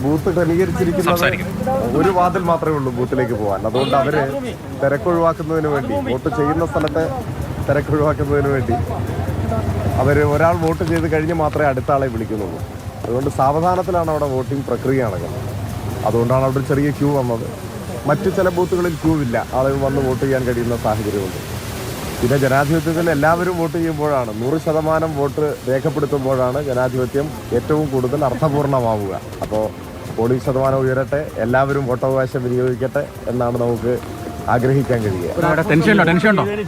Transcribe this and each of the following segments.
Booth ക്രമീകരിച്ചിരിക്കുന്നത് ഒരു വാതിൽ മാത്രമേ ഉള്ളൂ ബൂത്തിലേക്ക് പോകാൻ. അതുകൊണ്ട് അവര് തിരക്കൊഴിവാക്കുന്നതിന് വേണ്ടി, വോട്ട് ചെയ്യുന്ന സ്ഥലത്തെ തിരക്കൊഴിവാക്കുന്നതിന് വേണ്ടി ഒരാൾ വോട്ട് ചെയ്ത് കഴിഞ്ഞ് മാത്രമേ അടുത്ത ആളെ വിളിക്കുന്നുള്ളൂ. അതുകൊണ്ട് സാവധാനത്തിലാണ് അവിടെ വോട്ടിംഗ് പ്രക്രിയ നടക്കുന്നത്. അതുകൊണ്ടാണ് അവിടെ ചെറിയ ക്യൂ വന്നത്. മറ്റു ചില ബൂത്തുകളിൽ ക്യൂ ഇല്ല, ആളുകൾ വന്ന് വോട്ട് ചെയ്യാൻ കഴിയുന്ന സാഹചര്യമുണ്ട്. പിന്നെ ജനാധിപത്യത്തിൽ എല്ലാവരും വോട്ട് ചെയ്യുമ്പോഴാണ്, 100% വോട്ട് രേഖപ്പെടുത്തുമ്പോഴാണ് ജനാധിപത്യം ഏറ്റവും കൂടുതൽ അർത്ഥപൂർണമാവുക. അപ്പോൾ പോളിംഗ് ശതമാനം ഉയരട്ടെ, എല്ലാവരും വോട്ടവകാശം വിനിയോഗിക്കട്ടെ എന്നാണ് നമുക്ക് ആഗ്രഹിക്കാൻ കഴിയുക.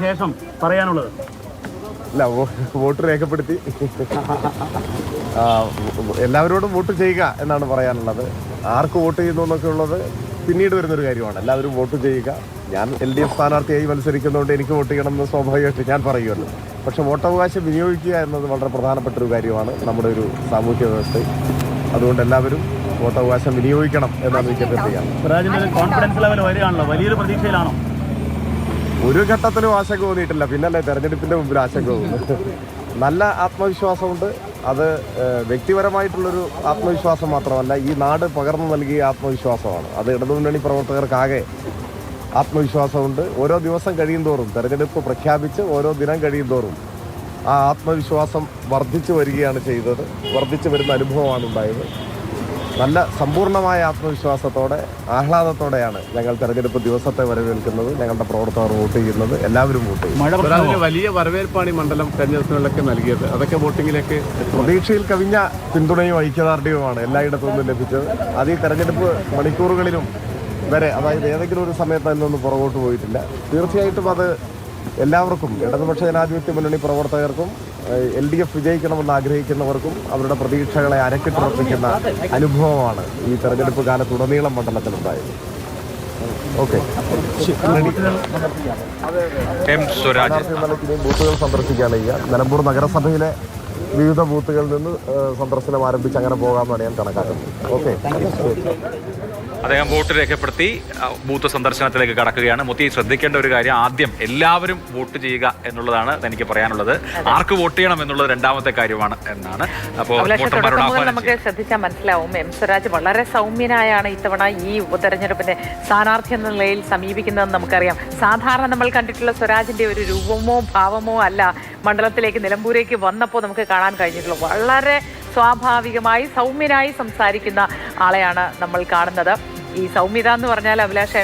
ശേഷം പറയാനുള്ളത് ഇല്ല, വോട്ട് രേഖപ്പെടുത്തി എല്ലാവരോടും വോട്ട് ചെയ്യുക എന്നാണ് പറയാനുള്ളത്. ആർക്ക് വോട്ട് ചെയ്യുന്നു എന്നൊക്കെ ഉള്ളത് പിന്നീട് വരുന്നൊരു കാര്യമാണ്. എല്ലാവരും വോട്ട് ചെയ്യുക. ഞാൻ LDF സ്ഥാനാർത്ഥിയായി മത്സരിക്കുന്നതുകൊണ്ട് എനിക്ക് വോട്ട് ചെയ്യണമെന്ന് സ്വാഭാവികമായിട്ട് ഞാൻ പറയുമല്ലോ. പക്ഷെ വോട്ടവകാശം വിനിയോഗിക്കുക എന്നത് വളരെ പ്രധാനപ്പെട്ട ഒരു കാര്യമാണ് നമ്മുടെ ഒരു സാമൂഹ്യ വ്യവസ്ഥയിൽ. അതുകൊണ്ട് എല്ലാവരും വോട്ടവകാശം വിനിയോഗിക്കണം എന്നാണ് എനിക്ക് അഭ്യർത്ഥിക്കാം. കോൺഫിഡൻസ് ലെവൽ വരികയാണല്ലോ, വലിയൊരു പ്രതീക്ഷയിലാണോ? ഒരു ഘട്ടത്തിലും ആശങ്ക തോന്നിയിട്ടില്ല. പിന്നല്ലേ തെരഞ്ഞെടുപ്പിന്റെ മുമ്പിൽ ആശങ്ക തോന്നുന്നു. നല്ല ആത്മവിശ്വാസമുണ്ട്. അത് വ്യക്തിപരമായിട്ടുള്ളൊരു ആത്മവിശ്വാസം മാത്രമല്ല, ഈ നാട് പകർന്നു നൽകിയ ആത്മവിശ്വാസമാണ്. അത് ഇടതുമുന്നണി പ്രവർത്തകർക്കാകെ ആത്മവിശ്വാസമുണ്ട്. ഓരോ ദിവസം കഴിയും തോറും, തെരഞ്ഞെടുപ്പ് പ്രഖ്യാപിച്ച് ഓരോ ദിനം കഴിയും തോറും ആ ആത്മവിശ്വാസം വർദ്ധിച്ചു വരികയാണ് ചെയ്തത്. വർദ്ധിച്ചു വരുന്ന അനുഭവമാണ് ഉണ്ടായത്. നല്ല സമ്പൂർണ്ണമായ ആത്മവിശ്വാസത്തോടെ, ആഹ്ലാദത്തോടെയാണ് ഞങ്ങൾ തെരഞ്ഞെടുപ്പ് ദിവസത്തെ വരവേൽക്കുന്നത്. ഞങ്ങളുടെ പ്രവർത്തകർ വോട്ട് ചെയ്യുന്നത്, എല്ലാവരും വോട്ട് ചെയ്യും. വലിയ വരവേൽപ്പാണ് ഈ മണ്ഡലം തെരഞ്ഞെടുപ്പുകളിലൊക്കെ നൽകിയത്. അതൊക്കെ വോട്ടിങ്ങിലേക്ക് പ്രതീക്ഷയിൽ കവിഞ്ഞ പിന്തുണയും ഐക്യദാർഢ്യവുമാണ് എല്ലായിടത്തു നിന്നും ലഭിച്ചത്. അത് ഈ തെരഞ്ഞെടുപ്പ് മണിക്കൂറുകളിലും വരെ, അതായത് ഏതെങ്കിലും ഒരു സമയത്ത് അതിൽ പുറകോട്ട് പോയിട്ടില്ല. തീർച്ചയായിട്ടും അത് എല്ലാവർക്കും, ഇടതുപക്ഷ ജനാധിപത്യ മുന്നണി പ്രവർത്തകർക്കും LDF വിജയിക്കണമെന്ന് ആഗ്രഹിക്കുന്നവർക്കും അവരുടെ പ്രതീക്ഷകളെ അരക്കിട്ടുറപ്പിക്കുന്ന അനുഭവമാണ് ഈ തെരഞ്ഞെടുപ്പ് കാലത്തുടനീളം മണ്ഡലത്തിലുണ്ടായത്. ഓക്കെ, ബൂത്തുകൾ സന്ദർശിക്കാനില്ല. നിലമ്പൂർ നഗരസഭയിലെ വിവിധ ബൂത്തുകളിൽ നിന്ന് സന്ദർശനം ആരംഭിച്ച് അങ്ങനെ പോകാമെന്നാണ് ഞാൻ കണക്കാക്കുന്നത്. ഓക്കെ, അദ്ദേഹം വോട്ട് രേഖപ്പെടുത്തി ബൂത്ത് സന്ദർശനത്തിലേക്ക് കടക്കുകയാണ്. മുത്തി, ശ്രദ്ധിക്കേണ്ട ഒരു കാര്യം, ആദ്യം എല്ലാവരും വോട്ട് ചെയ്യുക എന്നുള്ളതാണ് എനിക്ക് പറയാനുള്ളത്. ആർക്ക് വോട്ട് ചെയ്യണം എന്നുള്ളത് രണ്ടാമത്തെ കാര്യമാണ് എന്നാണ്. അപ്പോൾ നമുക്ക് ശ്രദ്ധിച്ചാൽ മനസ്സിലാവും, എം സ്വരാജ് വളരെ സൗമ്യനായാണ് ഇത്തവണ ഈ ഉപതെരഞ്ഞെടുപ്പിന്റെ സ്ഥാനാർത്ഥി എന്ന നിലയിൽ സമീപിക്കുന്നതെന്ന് നമുക്കറിയാം. സാധാരണ നമ്മൾ കണ്ടിട്ടുള്ള സ്വരാജിന്റെ ഒരു രൂപമോ ഭാവമോ അല്ല മണ്ഡലത്തിലേക്ക്, നിലമ്പൂരേക്ക് വന്നപ്പോൾ നമുക്ക് കാണാൻ കഴിഞ്ഞിട്ടുള്ളൂ. വളരെ സ്വാഭാവികമായി സൗമ്യനായി സംസാരിക്കുന്ന ആളെയാണ് നമ്മൾ കാണുന്നത്. ഈ സൗമ്യത എന്ന് പറഞ്ഞാൽ, അഭിലാഷേ,